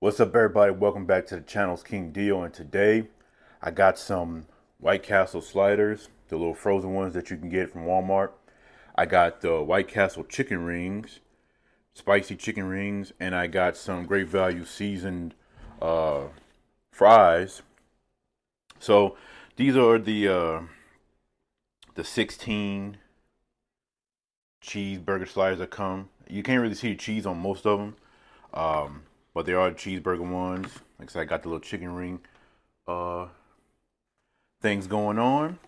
What's up, everybody? Welcome back to the channel's King Dio, and today I got some White Castle sliders, the little frozen ones that you can get from Walmart. I got the White Castle chicken rings, spicy chicken rings, and I got some Great Value seasoned uh, fries. So these are the 16 cheeseburger sliders that come. You can't really see the cheese on most of them. But there are cheeseburger ones. Like I said, I got the little chicken ring uh, things going on.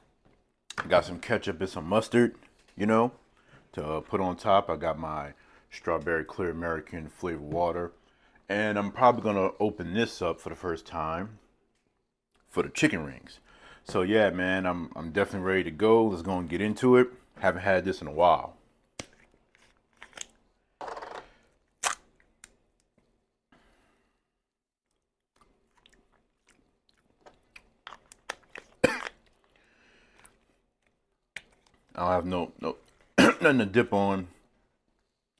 I got some ketchup and some mustard, to put on top. I got my strawberry clear American flavored water. And I'm probably going to open this up for the first time for the chicken rings. So yeah, man, I'm definitely ready to go. Let's go and get into it. Haven't had this in a while. I don't have no nothing to dip on.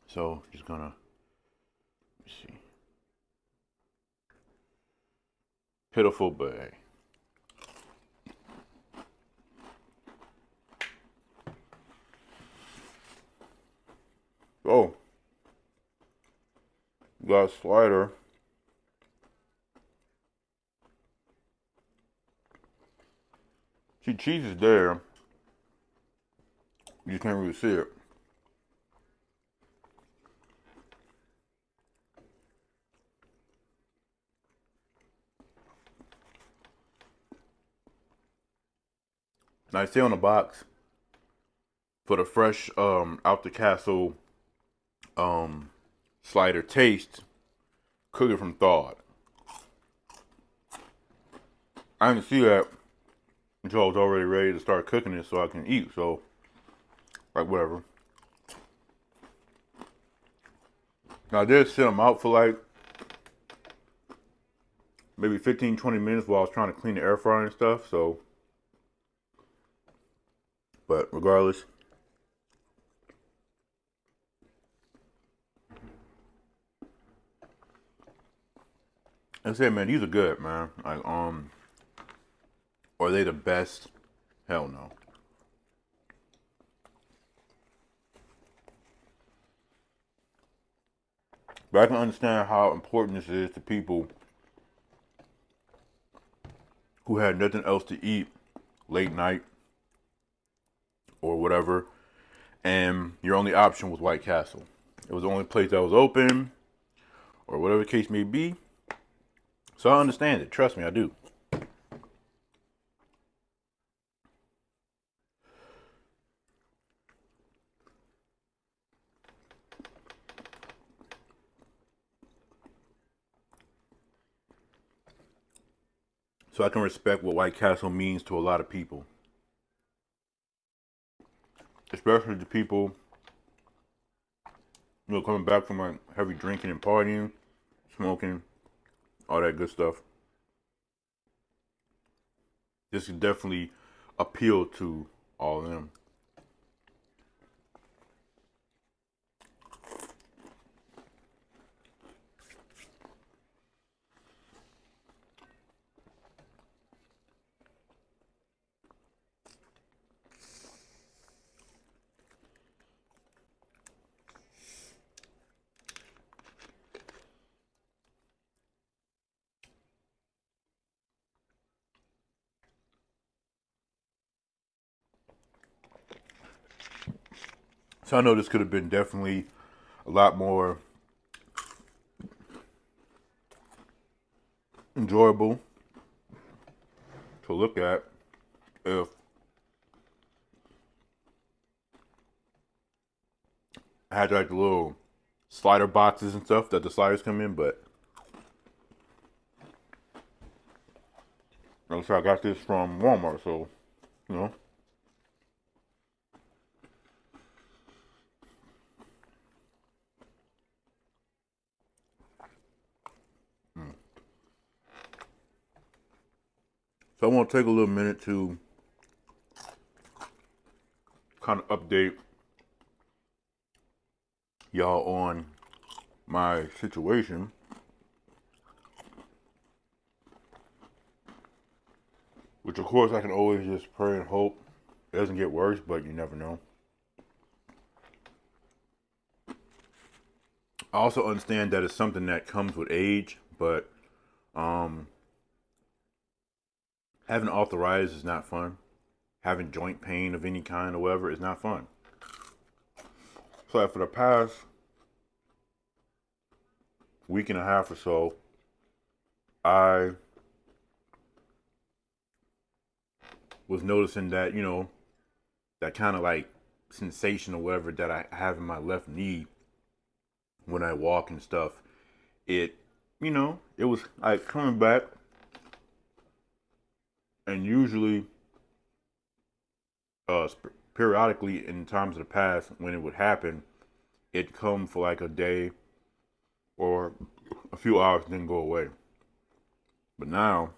So just gonna see. Pitiful, but hey. Oh, got a slider. See, cheese is there. You just can't really see it. And I say on the box for the fresh out the castle slider taste, cook it from thawed. I didn't see that until I was already ready to start cooking it so I can eat. So, like, whatever. Now, I did sit them out for like maybe 15-20 minutes while I was trying to clean the air fryer and stuff. So, but regardless, I say, man, these are good, man. Like, are they the best? Hell no. But I can understand how important this is to people who had nothing else to eat late night or whatever, and your only option was White Castle. It was the only place that was open, or whatever the case may be. So I understand it. Trust me, I do. So I can respect what White Castle means to a lot of people, especially the people, coming back from like heavy drinking and partying, smoking, all that good stuff. This can definitely appeal to all of them. So I know this could have been definitely a lot more enjoyable to look at if I had like the little slider boxes and stuff that the sliders come in, but so I got this from Walmart, so you know. Mm. So I want to take a little minute to kind of update y'all on my situation. Which of course I can always just pray and hope it doesn't get worse, but you never know. I also understand that it's something that comes with age, but um, having arthritis is not fun. Having joint pain of any kind or whatever is not fun. So like, for the past week and a half or so, I was noticing that, that kind of like sensation or whatever that I have in my left knee when I walk and stuff. It, it was like coming back, and usually, periodically in times of the past when it would happen, it'd come for like a day or a few hours and then go away. But now,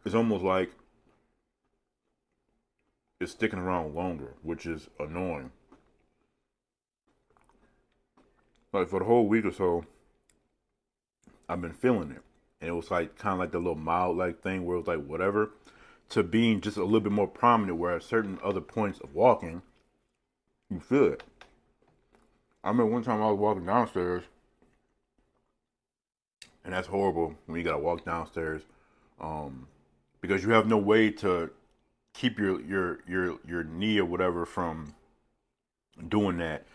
it's almost like it's sticking around longer, which is annoying. Like for the whole week or so, I've been feeling it. And it was like kind of like the little mild like thing where it was like whatever, to being just a little bit more prominent where at certain other points of walking, you feel it. I remember one time I was walking downstairs, and that's horrible when you gotta walk downstairs, because you have no way to keep your knee or whatever from doing that.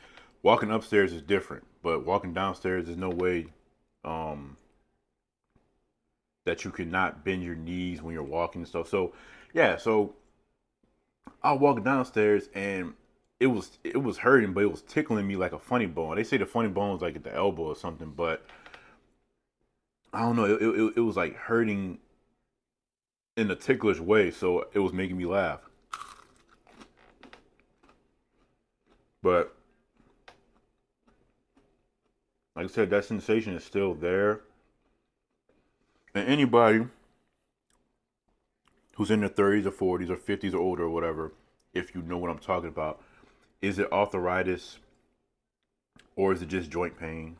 Walking upstairs is different, but walking downstairs, there's no way um, that you could not bend your knees when you're walking and stuff. So yeah, so I walked downstairs and it was hurting, but it was tickling me like a funny bone. They say the funny bone is like at the elbow or something, but I don't know. It was like hurting in a ticklish way, so it was making me laugh. But like I said, that sensation is still there. And anybody who's in their 30s or 40s or 50s or older or whatever, if you know what I'm talking about, is it arthritis or is it just joint pain?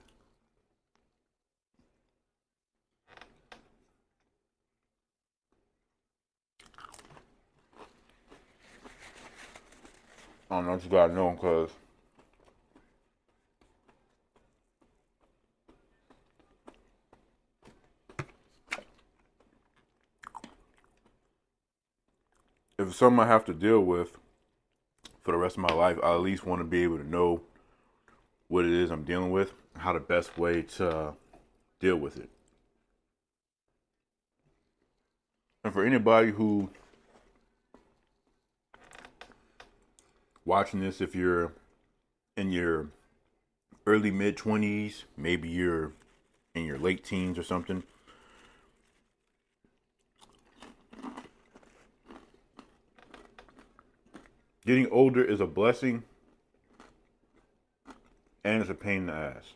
I don't know. I just gotta know because if it's something I have to deal with for the rest of my life, I at least want to be able to know what it is I'm dealing with, how the best way to deal with it. And for anybody who watching this, if you're in your early mid 20s, maybe you're in your late teens or something, getting older is a blessing and it's a pain in the ass.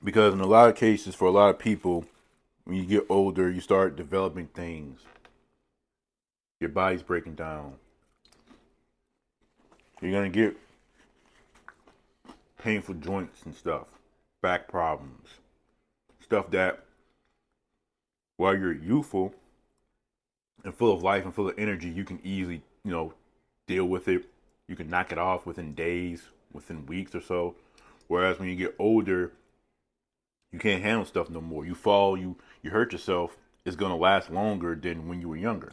Because in a lot of cases, for a lot of people, when you get older, you start developing things. Your body's breaking down. You're gonna get painful joints and stuff, back problems, stuff that while you're youthful and full of life and full of energy, you can easily, deal with it. You can knock it off within days, within weeks or so. Whereas when you get older, you can't handle stuff no more. You fall, you hurt yourself. It's gonna last longer than when you were younger.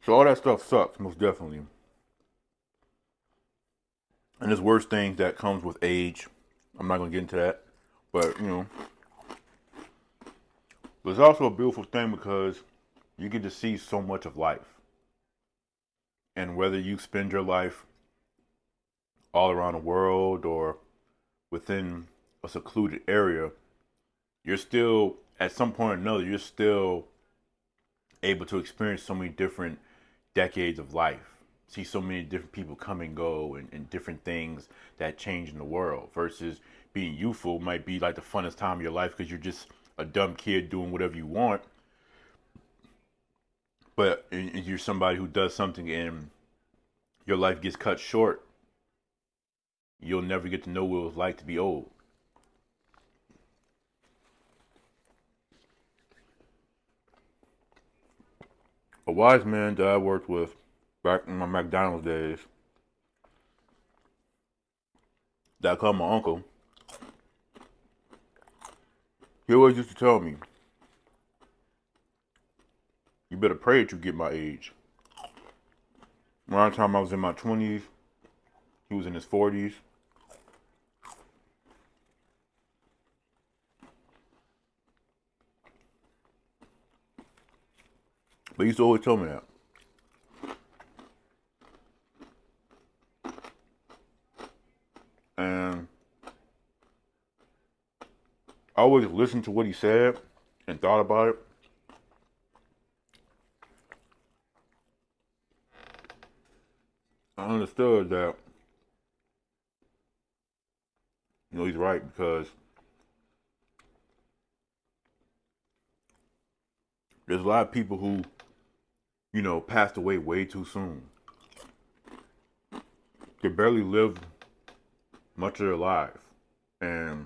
So all that stuff sucks, most definitely. And there's worse things that comes with age. I'm not gonna get into that, but there's also a beautiful thing because you get to see so much of life, and whether you spend your life all around the world or within a secluded area, you're still at some point or another, you're still able to experience so many different decades of life, see so many different people come and go, and different things that change in the world, versus being youthful might be like the funnest time of your life because you're just a dumb kid doing whatever you want. But you're somebody who does something and your life gets cut short you'll never get to know what it was like to be old. A wise man that I worked with back in my McDonald's days, that I called my uncle, he always used to tell me, you better pray that you get my age. Around the time I was in my 20s, he was in his 40s. But he used to always tell me that. And I always listened to what he said and thought about it. I understood that, he's right, because there's a lot of people who, passed away way too soon. They barely lived much of their life, and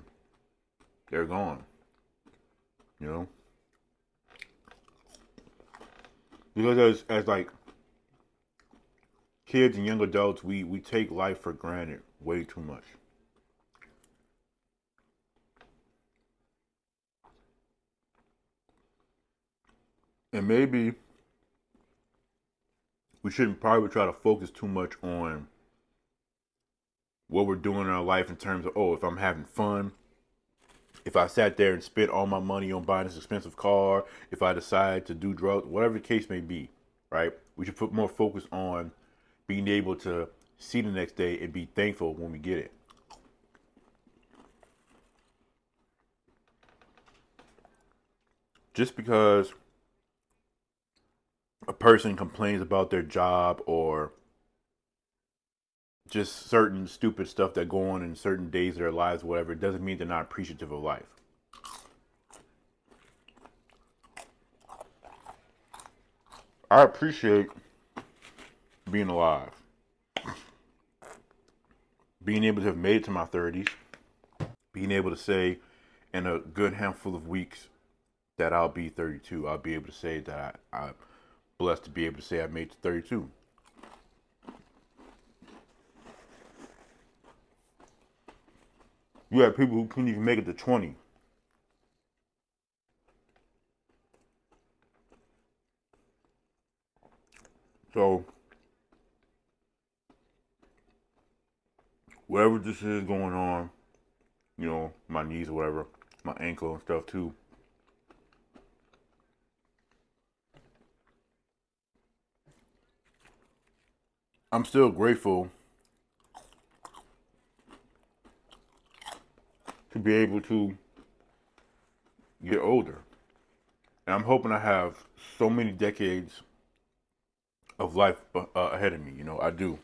they're gone, you know? Because as like kids and young adults, we take life for granted way too much. And maybe we shouldn't probably try to focus too much on what we're doing in our life in terms of, oh, if I'm having fun, if I sat there and spent all my money on buying this expensive car, if I decide to do drugs, whatever the case may be, right? We should put more focus on being able to see the next day and be thankful when we get it. Just because a person complains about their job or just certain stupid stuff that go on in certain days of their lives, whatever, it doesn't mean they're not appreciative of life. I appreciate being alive, being able to have made it to my 30s, being able to say in a good handful of weeks that I'll be 32. I'll be able to say that I'm blessed to be able to say I made it to 32. You have people who couldn't even make it to 20. So, whatever this is going on, my knees or whatever, my ankle and stuff too, I'm still grateful to be able to get older. And I'm hoping I have so many decades of life ahead of me. I do.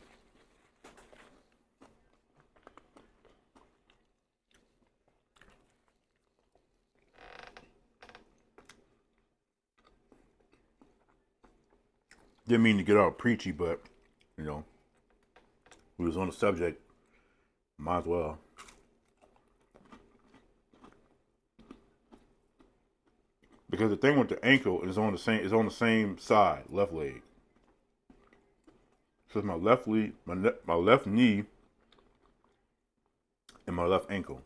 Didn't mean to get all preachy, but, we was on the subject. Might as well. Because the thing with the ankle is on the same side, left leg. So it's my left leg, my left knee, and my left ankle.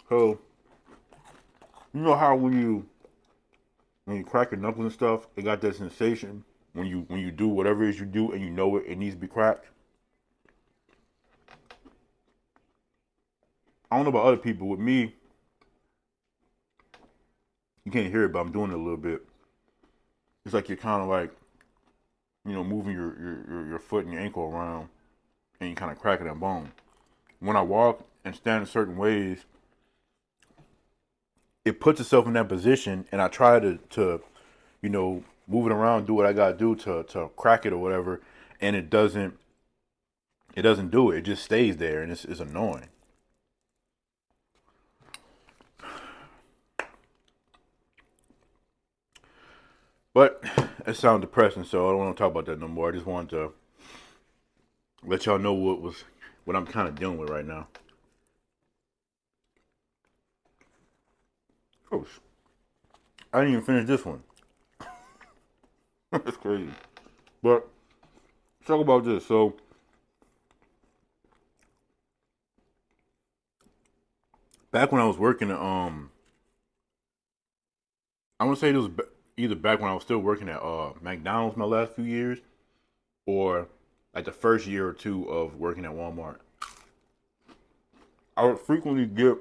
So you know how when you crack your knuckles and stuff, it got that sensation when you do whatever it is you do and you know it needs to be cracked. I don't know about other people. With me, you can't hear it, but I'm doing it a little bit. It's like you're kind of like, moving your foot and your ankle around, and you kind of cracking that bone. When I walk and stand in certain ways, it puts itself in that position, and I try to move it around, do what I gotta do to crack it or whatever, and it doesn't do it. It just stays there, and it's annoying. But it sounds depressing, so I don't want to talk about that no more. I just wanted to let y'all know what was what I'm kind of dealing with right now. Oh, I didn't even finish this one. That's crazy. But let's talk about this. So back when I was working at I want to say it was either back when I was still working at McDonald's my last few years, or like the first year or two of working at Walmart. I would frequently get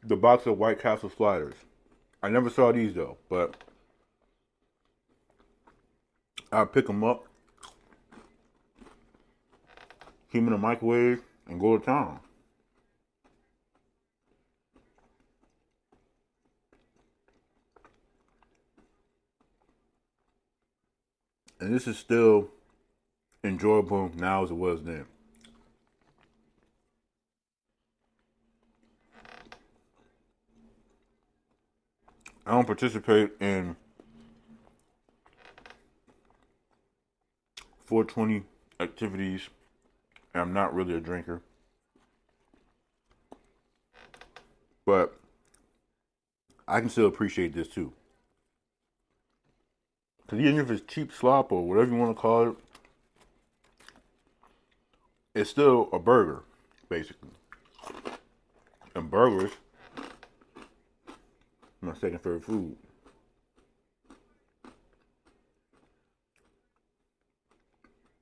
the box of White Castle sliders. I never saw these though, but I'd pick them up, keep them in the microwave, and go to town. And this is still enjoyable now as it was then. I don't participate in 420 activities, and I'm not really a drinker. But I can still appreciate this too. Because even if it's cheap slop or whatever you want to call it, it's still a burger, basically. And burgers, my second favorite food.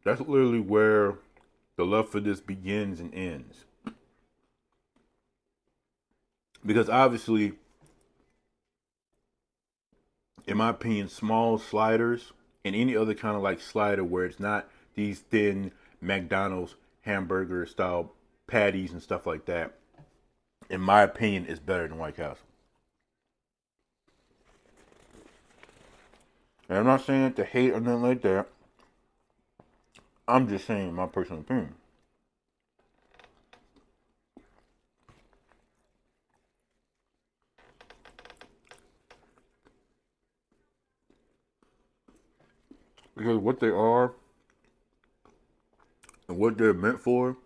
That's literally where the love for this begins and ends. Because obviously, in my opinion, small sliders and any other kind of like slider where it's not these thin McDonald's hamburger style patties and stuff like that, in my opinion, is better than White Castle. And I'm not saying it to hate or nothing like that. I'm just saying my personal opinion. Because what they are and what they're meant for,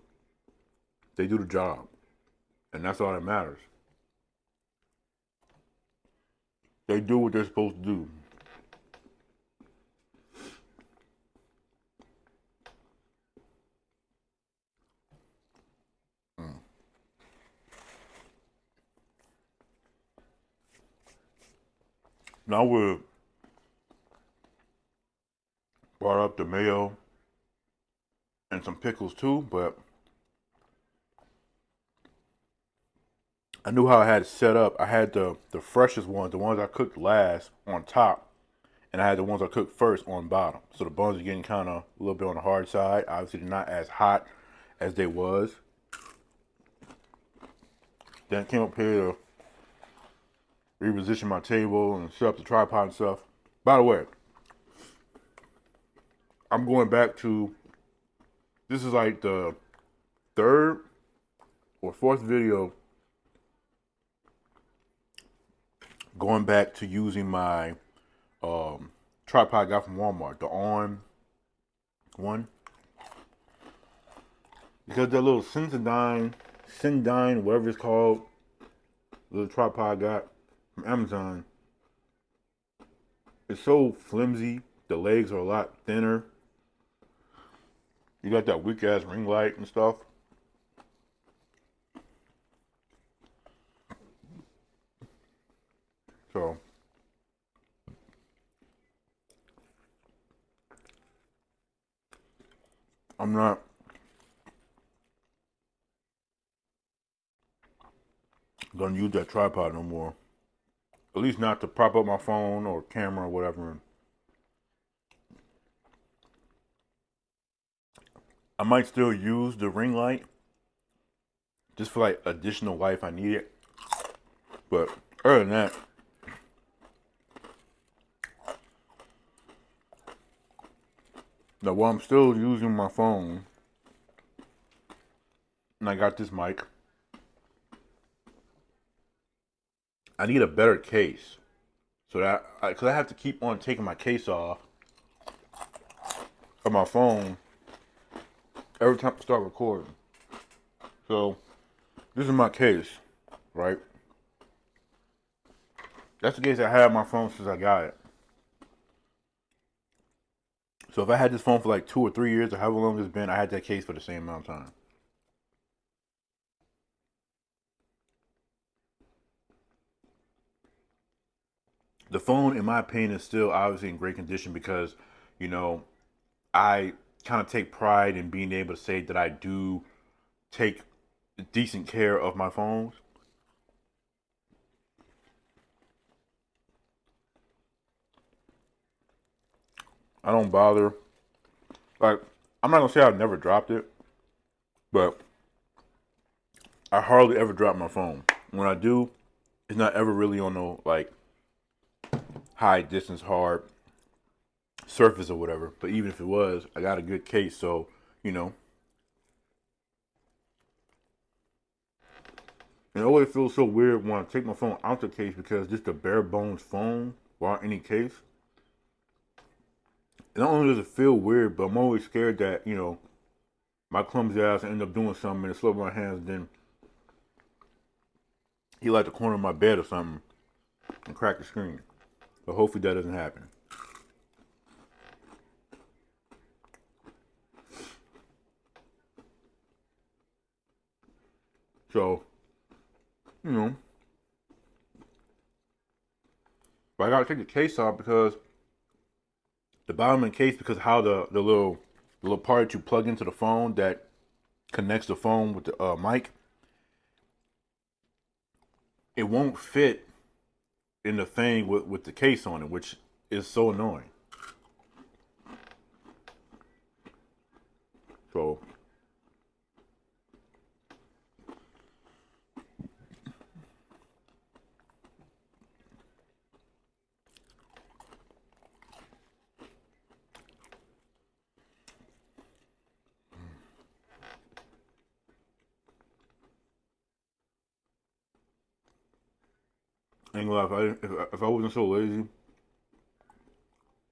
they do the job. And that's all that matters. They do what they're supposed to do. Mm. Now we brought up the mayo and some pickles too, but I knew how I had it set up. I had the freshest ones, the ones I cooked last, on top, and I had the ones I cooked first on bottom. So the buns are getting kind of a little bit on the hard side. Obviously, they're not as hot as they was. Then I came up here to reposition my table and set up the tripod and stuff. By the way, I'm going back to, this is like the third or fourth video going back to using my tripod I got from Walmart, the On one. Because that little Sendyne, whatever it's called, little tripod I got from Amazon, it's so flimsy. The legs are a lot thinner. You got that weak ass ring light and stuff. So I'm not gonna use that tripod no more. At least not to prop up my phone or camera or whatever. I might still use the ring light just for like additional light if I need it. But other than that, now while I'm still using my phone and I got this mic, I need a better case. So that, because I have to keep on taking my case off of my phone every time I start recording. So this is my case, right? That's the case I had on my phone since I got it. So if I had this phone for like 2 or 3 years or however long it's been, I had that case for the same amount of time. The phone, in my opinion, is still obviously in great condition because, you know, I kind of take pride in being able to say that I do take decent care of my phones. I don't bother. Like, I'm not gonna say I've never dropped it, but I hardly ever drop my phone. When I do, it's not ever really on no like high distance hard surface or whatever. But even if it was, I got a good case, so you know. And it always feels so weird when I take my phone out the case because just a bare bones phone without any case. And not only does it feel weird, but I'm always scared that, my clumsy ass end up doing something and it slip my hands and then he like the corner of my bed or something and crack the screen. But hopefully that doesn't happen. So, you know, but I gotta take the case off because the bottom of the case, because how the little part that you plug into the phone that connects the phone with the mic, it won't fit in the thing with the case on it, which is so annoying. So I ain't gonna lie, if I wasn't so lazy,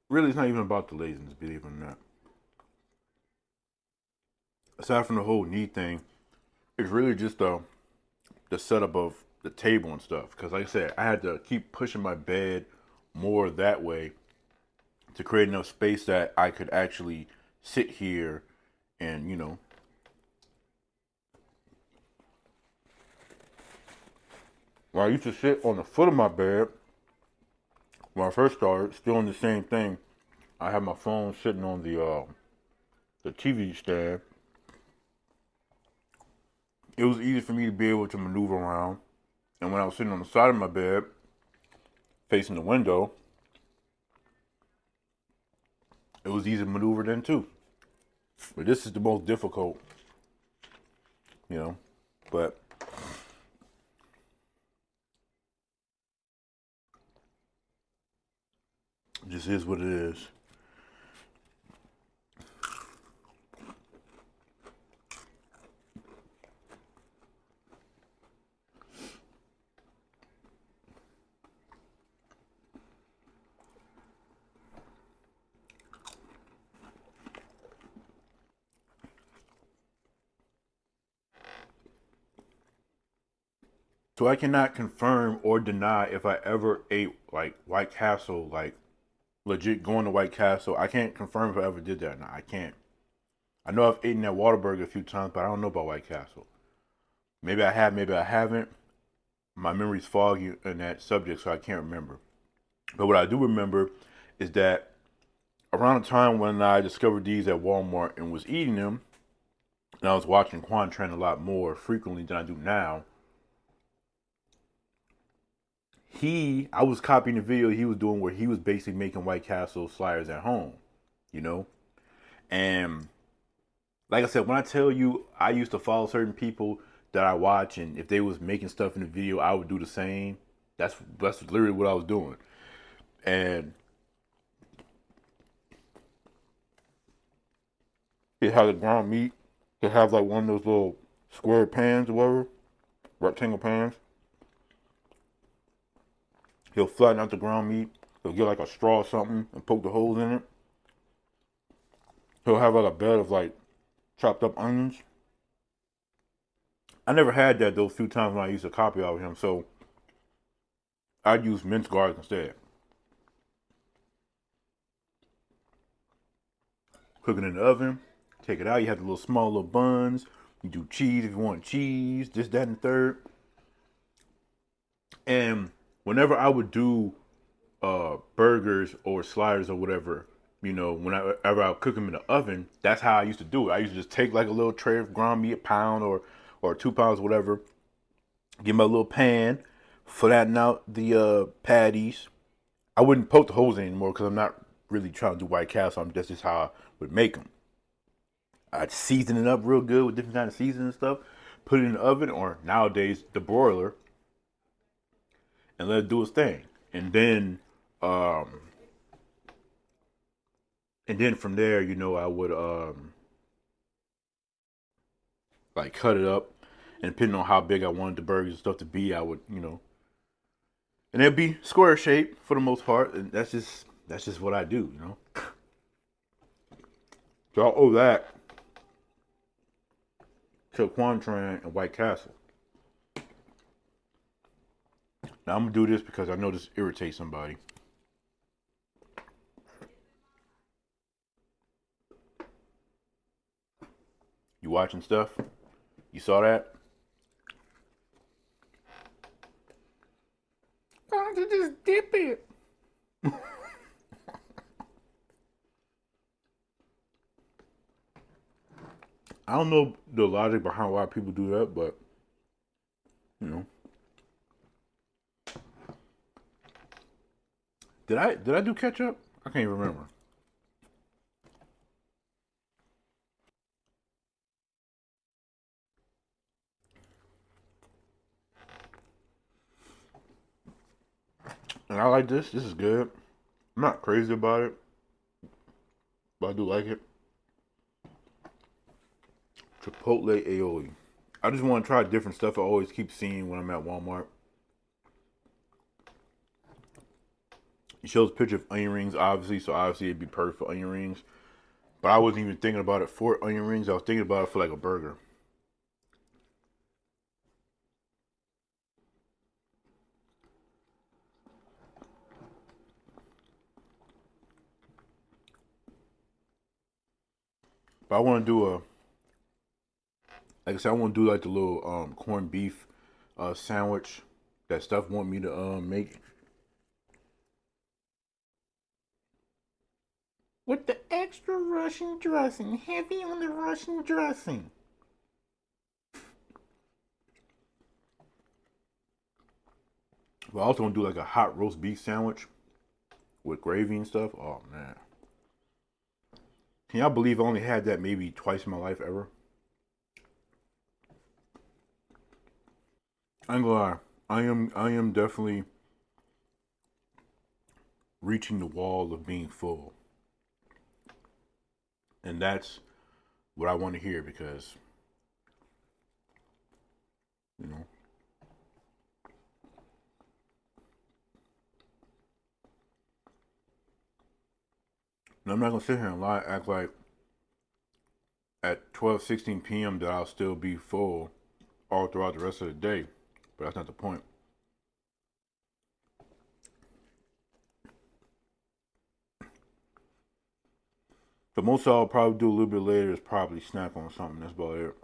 really it's not even about the laziness, believe it or not. Aside from the whole knee thing, it's really just the setup of the table and stuff. Because like I said, I had to keep pushing my bed more that way to create enough space that I could actually sit here and when I used to sit on the foot of my bed when I first started, still in the same thing. I had my phone sitting on the TV stand. It was easy for me to be able to maneuver around. And when I was sitting on the side of my bed, facing the window, it was easy to maneuver then too. But this is the most difficult, you know. But it just is what it is. So I cannot confirm or deny if I ever ate like White Castle, like legit going to White Castle. I can't confirm if I ever did that or not. I can't. I know I've eaten at Whataburger a few times, but I don't know about White Castle. Maybe I have, maybe I haven't. My memory's foggy in that subject, so I can't remember. But what I do remember is that around the time when I discovered these at Walmart and was eating them, and I was watching Quan Tran a lot more frequently than I do now, I was copying the video he was doing where he was basically making White Castle sliders at home, you know? And like I said, when I tell you I used to follow certain people that I watch, and if they was making stuff in the video, I would do the same. That's literally what I was doing. And he had the ground meat. He have like one of those little square pans or whatever, rectangle pans. He'll flatten out the ground meat. He'll get like a straw or something and poke the holes in it. He'll have like a bed of like chopped up onions. I never had that those few times when I used to copy out of him, so I'd use minced garlic instead. Cook it in the oven, take it out. You have the little small little buns. You do cheese if you want cheese, this, that, and the third. And whenever I would do burgers or sliders or whatever, you know, whenever I would cook them in the oven, that's how I used to do it. I used to just take like a little tray of ground meat, a pound or 2 pounds, whatever. Get my little pan, flatten out the patties. I wouldn't poke the holes in anymore because I'm not really trying to do White Castle. That's just how I would make them. I'd season it up real good with different kind of seasoning and stuff. Put it in the oven or nowadays the broiler, and let it do its thing. Um, and then from there, you know, I would like cut it up, and depending on how big I wanted the burgers and stuff to be, I would, you know, and it'd be square shaped for the most part, and that's just what I do, you know. So I owe that to Quantran and White Castle. Now I'm gonna do this because I know this irritates somebody. You watching stuff? You saw that? Why don't you just dip it? I don't know the logic behind why people do that, but you know. Did I do ketchup? I can't even remember. And I like this. This is good. I'm not crazy about it, but I do like it. Chipotle aioli. I just want to try different stuff I always keep seeing when I'm at Walmart. It shows a picture of onion rings, obviously, so obviously it'd be perfect for onion rings. But I wasn't even thinking about it for onion rings. I was thinking about it for like a burger. But I want to do like I said, I want to do like the little corned beef sandwich that Steph want me to make with the extra Russian dressing, heavy on the Russian dressing. But I also want to do like a hot roast beef sandwich with gravy and stuff. Oh man, can y'all believe I only had that maybe twice in my life ever? I ain't gonna lie. I am definitely reaching the wall of being full. And that's what I want to hear because, you know, and I'm not gonna sit here and lie, act like at 12:16 p.m. that I'll still be full all throughout the rest of the day. But that's not the point. The most I'll probably do a little bit later is probably snack on something. That's about it.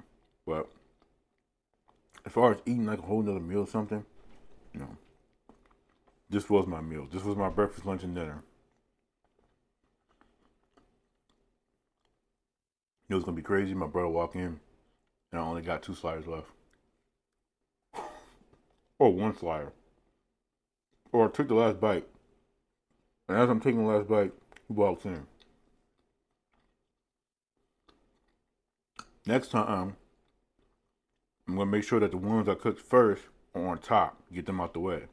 But as far as eating like a whole nother meal or something, no. This was my meal. This was my breakfast, lunch, and dinner. It was gonna be crazy. My brother walked in, and I only got 2 sliders left, or 1 slider, or I took the last bite. And as I'm taking the last bite, he walks in. Next time, I'm gonna make sure that the ones I cooked first are on top. Get them out the way,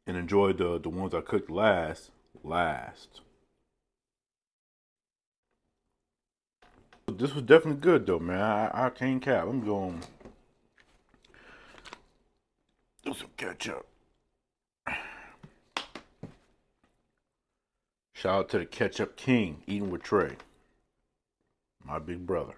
and enjoy the ones I cooked last. Last. This was definitely good though, man. I can't cap. I'm going to do some ketchup. Shout out to the Ketchup King, eating with Trey. My big brother.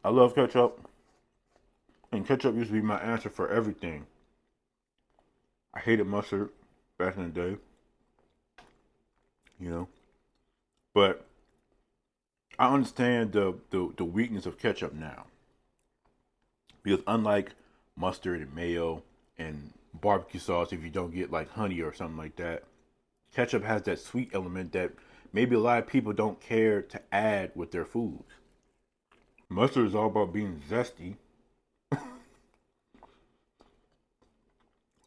I love ketchup, and ketchup used to be my answer for everything. I hated mustard back in the day, you know, but I understand the weakness of ketchup now because unlike mustard and mayo and barbecue sauce, if you don't get like honey or something like that, ketchup has that sweet element that maybe a lot of people don't care to add with their foods. Mustard is all about being zesty.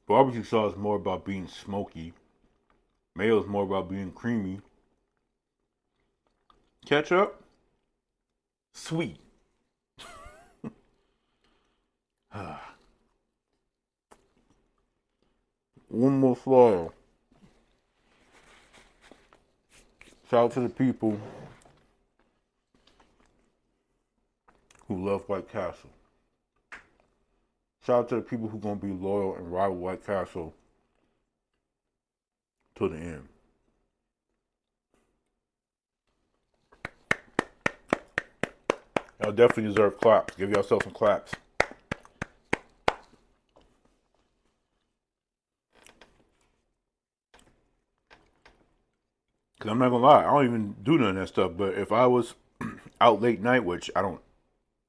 Barbecue sauce is more about being smoky. Mayo is more about being creamy. Ketchup, sweet. One more swallow. Shout out to the people who love White Castle. Shout out to the people who gonna be loyal and ride with White Castle to the end. Y'all definitely deserve claps. Give yourself some claps. Cause I'm not gonna lie, I don't even do none of that stuff. But if I was out late night, which I don't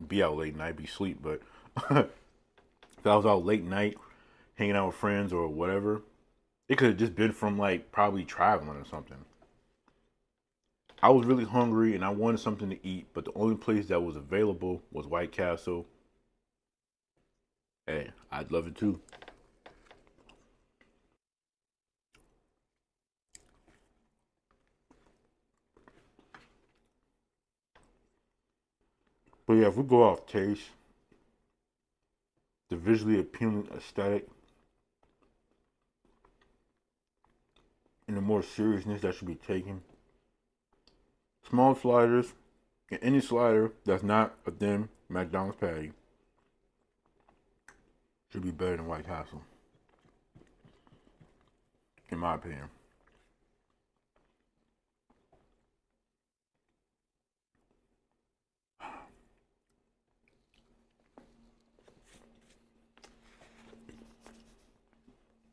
be out late night, be sleep, but if I was out late night, hanging out with friends or whatever, it could have just been from like probably traveling or something. I was really hungry and I wanted something to eat, but the only place that was available was White Castle. Hey, I'd love it too. But yeah, if we go off taste, the visually appealing aesthetic, and the more seriousness that should be taken, small sliders, and any slider that's not a thin McDonald's patty should be better than White Castle, in my opinion.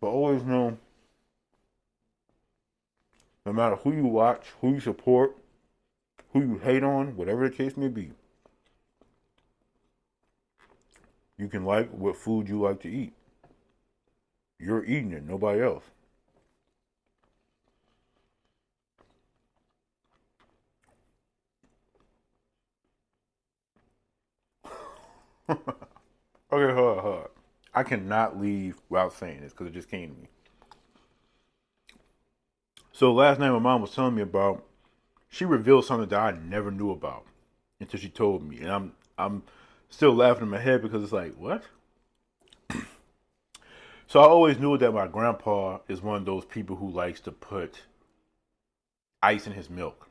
But always know, no matter who you watch, who you support, who you hate on, whatever the case may be, you can like what food you like to eat. You're eating it, nobody else. Okay, hold on, hold on. I cannot leave without saying this because it just came to me. So last night my mom was telling me about, she revealed something that I never knew about until she told me. And I'm still laughing in my head because it's like, what? So I always knew that my grandpa is one of those people who likes to put ice in his milk,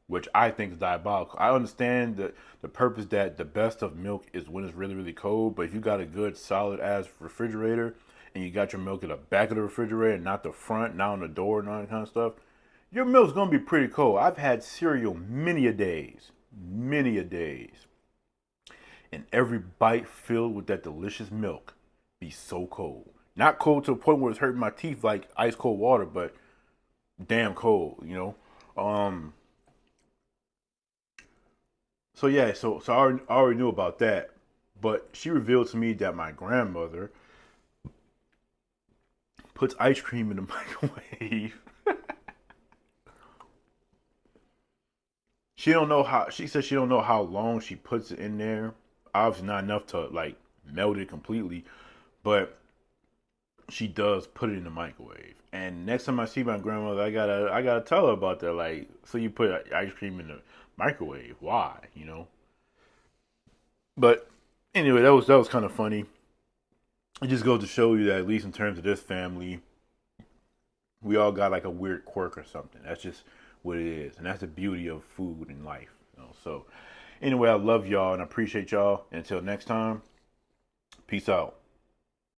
which I think is diabolical. I understand the purpose that the best of milk is when it's really, really cold, but if you got a good solid ass refrigerator and you got your milk at the back of the refrigerator, not the front, not on the door and all that kind of stuff, your milk's gonna be pretty cold. I've had cereal many a days, and every bite filled with that delicious milk be so cold. Not cold to the point where it's hurting my teeth like ice cold water, but damn cold, you know. So yeah, so I already knew about that, but she revealed to me that my grandmother puts ice cream in the microwave. She don't know how. She said she don't know how long she puts it in there. Obviously not enough to like melt it completely, but she does put it in the microwave. And next time I see my grandmother, I gotta tell her about that. Like, so you put ice cream in the microwave? Why? You know. But anyway, that was kind of funny. It just goes to show you that at least in terms of this family, we all got like a weird quirk or something. That's just what it is, and that's the beauty of food and life. You know? So anyway, I love y'all and I appreciate y'all. And until next time, peace out.